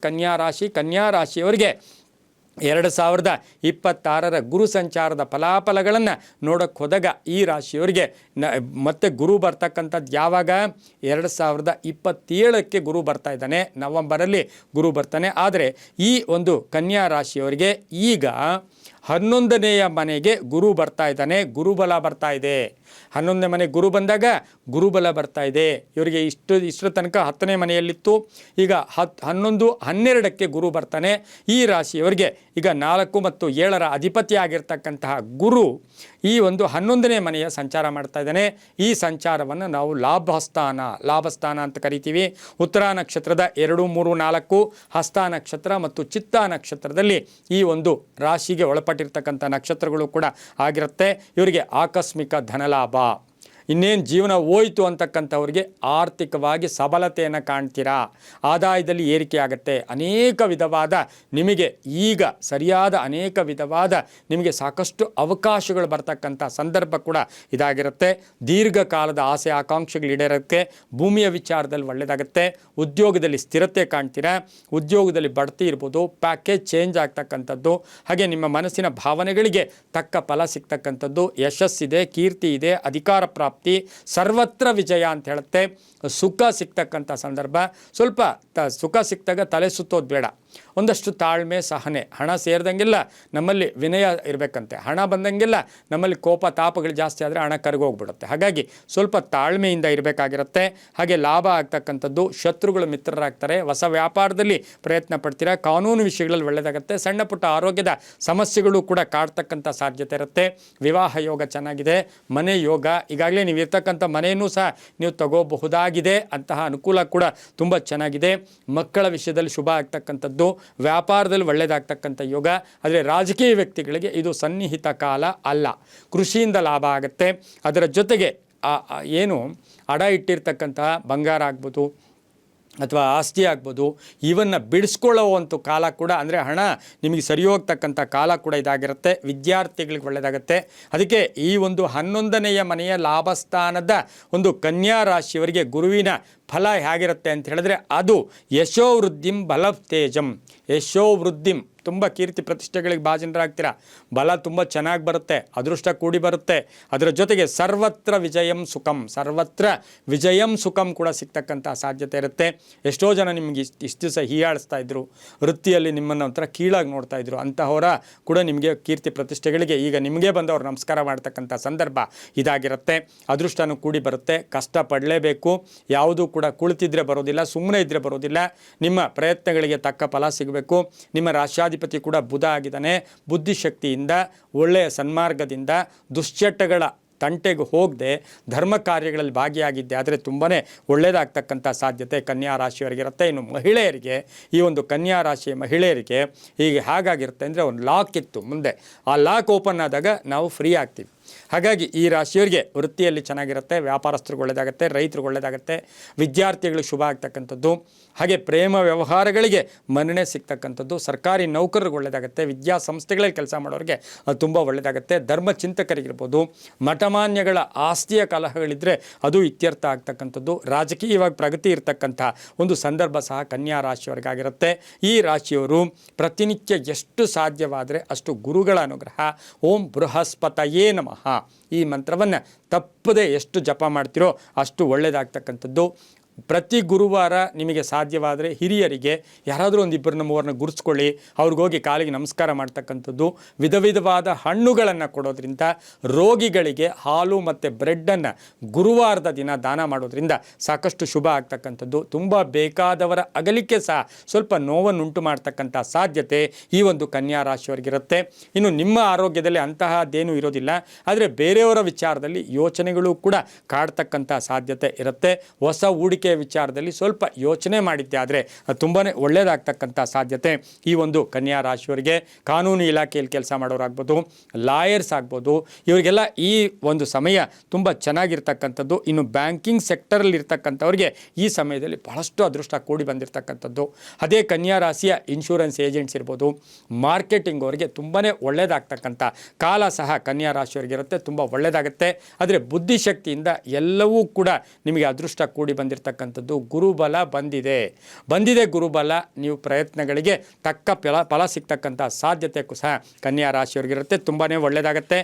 ಕನ್ಯಾ ರಾಶಿಯವರಿಗೆ 2026ರ ಗುರು ಸಂಚಾರದ ಫಲಾಫಲಗಳನ್ನು ನೋಡೋಕ್ಕೆ ಹೋದಾಗ ಈ ರಾಶಿಯವರಿಗೆ ಮತ್ತೆ ಗುರು ಬರ್ತಕ್ಕಂಥದ್ದು ಯಾವಾಗ 2027ಕ್ಕೆ ಗುರು ಬರ್ತಾ ಇದ್ದಾನೆ, ನವಂಬರಲ್ಲಿ ಗುರು ಬರ್ತಾನೆ. ಆದರೆ ಈ ಒಂದು ಕನ್ಯಾ ರಾಶಿಯವರಿಗೆ ಈಗ 11ನೇ ಮನೆಗೆ ಗುರು ಬರ್ತಾ ಇದ್ದಾನೆ, ಗುರುಬಲ ಬರ್ತಾ ಇದೆ. 11ನೇ ಮನೆ ಗುರು ಬಂದಾಗ ಗುರುಬಲ ಬರ್ತಾ ಇದೆ. ಇವರಿಗೆ ಇಷ್ಟರ ತನಕ 10ನೇ ಮನೆಯಲ್ಲಿತ್ತು, ಈಗ 11, 12ಕ್ಕೆ ಗುರು ಬರ್ತಾನೆ. ಈ ರಾಶಿಯವರಿಗೆ ಈಗ 4 ಮತ್ತು 7ರ ಅಧಿಪತಿ ಆಗಿರ್ತಕ್ಕಂತಹ ಗುರು ಈ ಒಂದು 11ನೇ ಮನೆಯ ಸಂಚಾರ ಮಾಡ್ತಾ ಇದ್ದಾನೆ. ಈ ಸಂಚಾರವನ್ನು ನಾವು ಲಾಭಸ್ಥಾನ ಅಂತ ಕರಿತೀವಿ. ಉತ್ತರ ನಕ್ಷತ್ರದ 2, 3, 4 ಹಸ್ತ ನಕ್ಷತ್ರ ಮತ್ತು ಚಿತ್ತ ನಕ್ಷತ್ರದಲ್ಲಿ ಈ ಒಂದು ರಾಶಿಗೆ ಒಳಪಟ್ಟಿರ್ತಕ್ಕಂಥ ನಕ್ಷತ್ರಗಳು ಕೂಡ ಆಗಿರುತ್ತೆ. ಇವರಿಗೆ ಆಕಸ್ಮಿಕ ಧನಲಾಭ, ಇನ್ನೇನು ಜೀವನ ಹೋಯಿತು ಅಂತಕ್ಕಂಥವ್ರಿಗೆ ಆರ್ಥಿಕವಾಗಿ ಸಬಲತೆಯನ್ನು ಕಾಣ್ತೀರಾ, ಆದಾಯದಲ್ಲಿ ಏರಿಕೆ ಆಗುತ್ತೆ. ಅನೇಕ ವಿಧವಾದ ನಿಮಗೆ ಈಗ ಸರಿಯಾದ ಅನೇಕ ವಿಧವಾದ ನಿಮಗೆ ಸಾಕಷ್ಟು ಅವಕಾಶಗಳು ಬರ್ತಕ್ಕಂಥ ಸಂದರ್ಭ ಕೂಡ ಇದಾಗಿರುತ್ತೆ. ದೀರ್ಘಕಾಲದ ಆಸೆ ಆಕಾಂಕ್ಷೆಗಳು ಈಡೇರೋಕ್ಕೆ ಭೂಮಿಯ ವಿಚಾರದಲ್ಲಿ ಒಳ್ಳೆಯದಾಗುತ್ತೆ. ಉದ್ಯೋಗದಲ್ಲಿ ಸ್ಥಿರತೆ ಕಾಣ್ತೀರಾ, ಉದ್ಯೋಗದಲ್ಲಿ ಬಡ್ತಿ ಇರ್ಬೋದು, ಪ್ಯಾಕೇಜ್ ಚೇಂಜ್ ಆಗ್ತಕ್ಕಂಥದ್ದು, ಹಾಗೆ ನಿಮ್ಮ ಮನಸ್ಸಿನ ಭಾವನೆಗಳಿಗೆ ತಕ್ಕ ಫಲ ಸಿಗ್ತಕ್ಕಂಥದ್ದು, ಯಶಸ್ಸಿದೆ, ಕೀರ್ತಿ ಇದೆ, ಅಧಿಕಾರ ಪ್ರಾಪ್ತಿ, ಸರ್ವತ್ರ ವಿಜಯ ಅಂತ ಹೇಳುತ್ತೆ. ಸುಖ ಸಿಗ್ತಕ್ಕಂಥ ಸಂದರ್ಭ. ಸ್ವಲ್ಪ ಸುಖ ಸಿಕ್ತಾಗ ತಲೆ ಸುತ್ತೋದು ಬೇಡ, ಒಂದಷ್ಟು ತಾಳ್ಮೆ ಸಹನೆ. ಹಣ ಸೇರಿದಂಗೆಲ್ಲ ನಮ್ಮಲ್ಲಿ ವಿನಯ ಇರಬೇಕಂತೆ, ಹಣ ಬಂದಂಗೆಲ್ಲ ನಮ್ಮಲ್ಲಿ ಕೋಪ ತಾಪಗಳು ಜಾಸ್ತಿ ಆದರೆ ಹಣ ಕರಗೋಗ್ಬಿಡುತ್ತೆ. ಹಾಗಾಗಿ ಸ್ವಲ್ಪ ತಾಳ್ಮೆಯಿಂದ ಇರಬೇಕಾಗಿರುತ್ತೆ. ಹಾಗೆ ಲಾಭ ಆಗ್ತಕ್ಕಂಥದ್ದು, ಶತ್ರುಗಳು ಮಿತ್ರರಾಗ್ತಾರೆ, ಹೊಸ ವ್ಯಾಪಾರದಲ್ಲಿ ಪ್ರಯತ್ನ ಪಡ್ತೀರಾ, ಕಾನೂನು ವಿಷಯಗಳಲ್ಲಿ ಒಳ್ಳೆಯದಾಗುತ್ತೆ. ಸಣ್ಣ ಪುಟ್ಟ ಆರೋಗ್ಯದ ಸಮಸ್ಯೆಗಳು ಕೂಡ ಕಾಡ್ತಕ್ಕಂಥ ಸಾಧ್ಯತೆ ಇರುತ್ತೆ. ವಿವಾಹ ಯೋಗ ಚೆನ್ನಾಗಿದೆ, ಮನೆ ಯೋಗ, ಈಗಾಗಲೇ ನೀವು ಇರ್ತಕ್ಕಂಥ ಮನೆಯೂ ಸಹ ನೀವು ತಗೋಬಹುದಾಗಿದೆ, ಅಂತಹ ಅನುಕೂಲ ಕೂಡ ತುಂಬ ಚೆನ್ನಾಗಿದೆ. ಮಕ್ಕಳ ವಿಷಯದಲ್ಲಿ ಶುಭ ಆಗ್ತಕ್ಕಂಥದ್ದು, ವ್ಯಾಪಾರದಲ್ಲಿ ಒಳ್ಳೆಯದಾಗ್ತಕ್ಕಂಥ ಯೋಗ. ಆದರೆ ರಾಜಕೀಯ ವ್ಯಕ್ತಿಗಳಿಗೆ ಇದು ಸನ್ನಿಹಿತ ಕಾಲ ಅಲ್ಲ. ಕೃಷಿಯಿಂದ ಲಾಭ ಆಗುತ್ತೆ. ಅದರ ಜೊತೆಗೆ ಏನು ಅಡ ಇಟ್ಟಿರ್ತಕ್ಕಂತಹ ಬಂಗಾರ ಆಗ್ಬೋದು ಅಥವಾ ಆಸ್ತಿ ಆಗ್ಬೋದು, ಇವನ್ನು ಬಿಡಿಸ್ಕೊಳ್ಳೋವಂಥ ಕಾಲ ಕೂಡ, ಅಂದರೆ ಹಣ ನಿಮಗೆ ಸರಿ ಹೋಗ್ತಕ್ಕಂಥ ಕಾಲ ಕೂಡ ಇದಾಗಿರುತ್ತೆ. ವಿದ್ಯಾರ್ಥಿಗಳಿಗೆ ಒಳ್ಳೆಯದಾಗುತ್ತೆ. ಅದಕ್ಕೆ ಈ ಒಂದು 11ನೇ ಮನೆಯ ಲಾಭಸ್ಥಾನದ ಒಂದು ಕನ್ಯಾ ರಾಶಿಯವರಿಗೆ ಗುರುವಿನ ಫಲ ಹೇಗಿರುತ್ತೆ ಅಂತ ಹೇಳಿದ್ರೆ, ಅದು ಯಶೋವೃದ್ಧಿಂ ಬಲತೇಜಂ. ಯಶೋವೃದ್ಧಿಂ, ತುಂಬ ಕೀರ್ತಿ ಪ್ರತಿಷ್ಠೆಗಳಿಗೆ ಭಾಜನರಾಗ್ತೀರಾ, ಬಲ ತುಂಬ ಚೆನ್ನಾಗಿ ಬರುತ್ತೆ, ಅದೃಷ್ಟ ಕೂಡಿ ಬರುತ್ತೆ. ಅದರ ಜೊತೆಗೆ ಸರ್ವತ್ರ ವಿಜಯಂ ಸುಖಂ, ಸರ್ವತ್ರ ವಿಜಯಂ ಸುಖಂ ಕೂಡ ಸಿಗ್ತಕ್ಕಂಥ ಸಾಧ್ಯತೆ ಇರುತ್ತೆ. ಎಷ್ಟೋ ಜನ ನಿಮಗೆ ಇಷ್ಟು ದಿವಸ ಹೀಯಾಳಿಸ್ತಾ ಇದ್ರು, ವೃತ್ತಿಯಲ್ಲಿ ನಿಮ್ಮನ್ನು ಒಂಥರ ಕೀಳಾಗಿ ನೋಡ್ತಾ ಇದ್ರು, ಅಂತಹವರ ಕೂಡ ನಿಮಗೆ ಕೀರ್ತಿ ಪ್ರತಿಷ್ಠೆಗಳಿಗೆ ಈಗ ನಿಮಗೆ ಬಂದವರು ನಮಸ್ಕಾರ ಮಾಡ್ತಕ್ಕಂಥ ಸಂದರ್ಭ ಇದಾಗಿರುತ್ತೆ. ಅದೃಷ್ಟನೂ ಕೂಡಿ ಬರುತ್ತೆ. ಕಷ್ಟ ಪಡಲೇಬೇಕು, ಯಾವುದೂ ಕೂಡ ಕುಳಿತಿದ್ರೆ ಬರೋದಿಲ್ಲ, ಸುಮ್ಮನೆ ಇದ್ದರೆ ಬರೋದಿಲ್ಲ. ನಿಮ್ಮ ಪ್ರಯತ್ನಗಳಿಗೆ ತಕ್ಕ ಫಲ ಸಿಗಬೇಕು. ನಿಮ್ಮ ರಾಶ್ಯಾಧಿಪತಿ ಕೂಡ ಬುಧ ಆಗಿದ್ದಾನೆ. ಬುದ್ಧಿಶಕ್ತಿಯಿಂದ, ಒಳ್ಳೆಯ ಸನ್ಮಾರ್ಗದಿಂದ, ದುಶ್ಚಟಗಳ ತಂಟೆಗೆ ಹೋಗದೆ ಧರ್ಮ ಕಾರ್ಯಗಳಲ್ಲಿ ಭಾಗಿಯಾಗಿದ್ದೆ ಆದರೆ ತುಂಬಾ ಒಳ್ಳೆಯದಾಗ್ತಕ್ಕಂಥ ಸಾಧ್ಯತೆ ಕನ್ಯಾ ರಾಶಿಯವರಿಗಿರುತ್ತೆ. ಇನ್ನು ಮಹಿಳೆಯರಿಗೆ, ಈ ಒಂದು ಕನ್ಯಾ ರಾಶಿಯ ಮಹಿಳೆಯರಿಗೆ ಈಗ ಹೇಗಾಗಿರುತ್ತೆ ಅಂದರೆ, ಒಂದು ಲಾಕ್ ಇತ್ತು ಮುಂದೆ, ಆ ಲಾಕ್ ಓಪನ್ ಆದಾಗ ನಾವು ಫ್ರೀ ಆಗ್ತೀವಿ. ಹಾಗಾಗಿ ಈ ರಾಶಿಯವರಿಗೆ ವೃತ್ತಿಯಲ್ಲಿ ಚೆನ್ನಾಗಿರುತ್ತೆ, ವ್ಯಾಪಾರಸ್ಥರಿಗೆ ಒಳ್ಳೆಯದಾಗುತ್ತೆ, ರೈತರಿಗೆ ಒಳ್ಳೆಯದಾಗುತ್ತೆ, ವಿದ್ಯಾರ್ಥಿಗಳಿಗೆ ಶುಭ ಆಗ್ತಕ್ಕಂಥದ್ದು, ಹಾಗೆ ಪ್ರೇಮ ವ್ಯವಹಾರಗಳಿಗೆ ಮನ್ನಣೆ ಸಿಗ್ತಕ್ಕಂಥದ್ದು, ಸರ್ಕಾರಿ ನೌಕರರಿಗೆ ಒಳ್ಳೆಯದಾಗುತ್ತೆ, ವಿದ್ಯಾಸಂಸ್ಥೆಗಳಲ್ಲಿ ಕೆಲಸ ಮಾಡೋರಿಗೆ ಅದು ತುಂಬ ಒಳ್ಳೆಯದಾಗುತ್ತೆ. ಧರ್ಮ ಚಿಂತಕರಿಗಿರ್ಬೋದು, ಮಠಮಾನ್ಯಗಳ ಆಸ್ತಿಯ ಕಲಹಗಳಿದ್ದರೆ ಅದು ಇತ್ಯರ್ಥ ಆಗ್ತಕ್ಕಂಥದ್ದು, ರಾಜಕೀಯವಾಗಿ ಪ್ರಗತಿ ಇರತಕ್ಕಂಥ ಒಂದು ಸಂದರ್ಭ ಸಹ ಕನ್ಯಾ ರಾಶಿಯವರಿಗಾಗಿರುತ್ತೆ. ಈ ರಾಶಿಯವರು ಪ್ರತಿನಿತ್ಯ ಎಷ್ಟು ಸಾಧ್ಯವಾದರೆ ಅಷ್ಟು ಗುರುಗಳ ಅನುಗ್ರಹ, ಓಂ ಬೃಹಸ್ಪತಯೇ ನಮಃ ಈ ಮಂತ್ರವನ್ನು ತಪ್ಪದೆ ಎಷ್ಟು ಜಪ ಮಾಡ್ತೀರೋ ಅಷ್ಟು ಒಳ್ಳೆಯದಾಗ್ತಕ್ಕಂಥದ್ದು. ಪ್ರತಿ ಗುರುವಾರ ನಿಮಗೆ ಸಾಧ್ಯವಾದರೆ ಹಿರಿಯರಿಗೆ ಯಾರಾದರೂ ಒಂದು 2-3 ಗುರುಸ್ಕೊಳ್ಳಿ, ಅವ್ರಿಗೋಗಿ ಕಾಲಿಗೆ ನಮಸ್ಕಾರ ಮಾಡ್ತಕ್ಕಂಥದ್ದು. ವಿಧ ವಿಧವಾದ ಹಣ್ಣುಗಳನ್ನು ಕೊಡೋದ್ರಿಂದ, ರೋಗಿಗಳಿಗೆ ಹಾಲು ಮತ್ತು ಬ್ರೆಡ್ಡನ್ನು ಗುರುವಾರದ ದಿನ ದಾನ ಮಾಡೋದ್ರಿಂದ ಸಾಕಷ್ಟು ಶುಭ ಆಗ್ತಕ್ಕಂಥದ್ದು. ತುಂಬ ಬೇಕಾದವರ ಅಗಲಿಕೆ ಸಹ ಸ್ವಲ್ಪ ನೋವನ್ನುಂಟು ಮಾಡ್ತಕ್ಕಂಥ ಸಾಧ್ಯತೆ ಈ ಒಂದು ಕನ್ಯಾ ರಾಶಿಯವರಿಗಿರುತ್ತೆ. ಇನ್ನು ನಿಮ್ಮ ಆರೋಗ್ಯದಲ್ಲಿ ಅಂತಹದ್ದೇನೂ ಇರೋದಿಲ್ಲ, ಆದರೆ ಬೇರೆಯವರ ವಿಚಾರದಲ್ಲಿ ಯೋಚನೆಗಳು ಕೂಡ ಕಾಡ್ತಕ್ಕಂಥ ಸಾಧ್ಯತೆ ಇರುತ್ತೆ. ಹೊಸ ಹೂಡಿಕೆ ವಿಚಾರದಲ್ಲಿ ಸ್ವಲ್ಪ ಯೋಚನೆ ಮಾಡಿದ್ದೆ ಆದರೆ ತುಂಬಾ ಒಳ್ಳೆಯದಾಗ್ತಕ್ಕಂಥ ಸಾಧ್ಯತೆ ಈ ಒಂದು ಕನ್ಯಾ ರಾಶಿಯವರಿಗೆ. ಕಾನೂನು ಇಲಾಖೆಯಲ್ಲಿ ಕೆಲಸ ಮಾಡೋರಾಗ್ಬೋದು, ಲಾಯರ್ಸ್ ಆಗ್ಬೋದು, ಇವರಿಗೆಲ್ಲ ಈ ಒಂದು ಸಮಯ ತುಂಬ ಚೆನ್ನಾಗಿರ್ತಕ್ಕಂಥದ್ದು. ಇನ್ನು ಬ್ಯಾಂಕಿಂಗ್ ಸೆಕ್ಟರಲ್ಲಿ ಇರ್ತಕ್ಕಂಥವ್ರಿಗೆ ಈ ಸಮಯದಲ್ಲಿ ಬಹಳಷ್ಟು ಅದೃಷ್ಟ ಕೂಡಿ ಬಂದಿರತಕ್ಕಂಥದ್ದು. ಅದೇ ಕನ್ಯಾ ರಾಶಿಯ ಇನ್ಶೂರೆನ್ಸ್ ಏಜೆಂಟ್ಸ್ ಇರ್ಬೋದು, ಮಾರ್ಕೆಟಿಂಗ್ ಅವರಿಗೆ ತುಂಬಾ ಒಳ್ಳೆಯದಾಗ್ತಕ್ಕಂಥ ಕಾಲ ಸಹ ಕನ್ಯಾ ರಾಶಿಯವರಿಗಿರುತ್ತೆ, ತುಂಬ ಒಳ್ಳೆಯದಾಗುತ್ತೆ. ಆದರೆ ಬುದ್ಧಿಶಕ್ತಿಯಿಂದ ಎಲ್ಲವೂ ಕೂಡ ನಿಮಗೆ ಅದೃಷ್ಟ ಕೂಡಿ ಬಂದಿರತಕ್ಕಂಥ ಅಂತಕ್ಕಂಥದ್ದು ಗುರುಬಲ ಬಂದಿದೆ ಗುರುಬಲ. ನೀವು ಪ್ರಯತ್ನಗಳಿಗೆ ತಕ್ಕ ಫಲ ಸಿಗ್ತಕ್ಕಂಥ ಸಾಧ್ಯತೆ ಸಹ ಕನ್ಯಾ ರಾಶಿಯವರಿಗಿರುತ್ತೆ. ತುಂಬಾ ಒಳ್ಳೆಯದಾಗತ್ತೆ.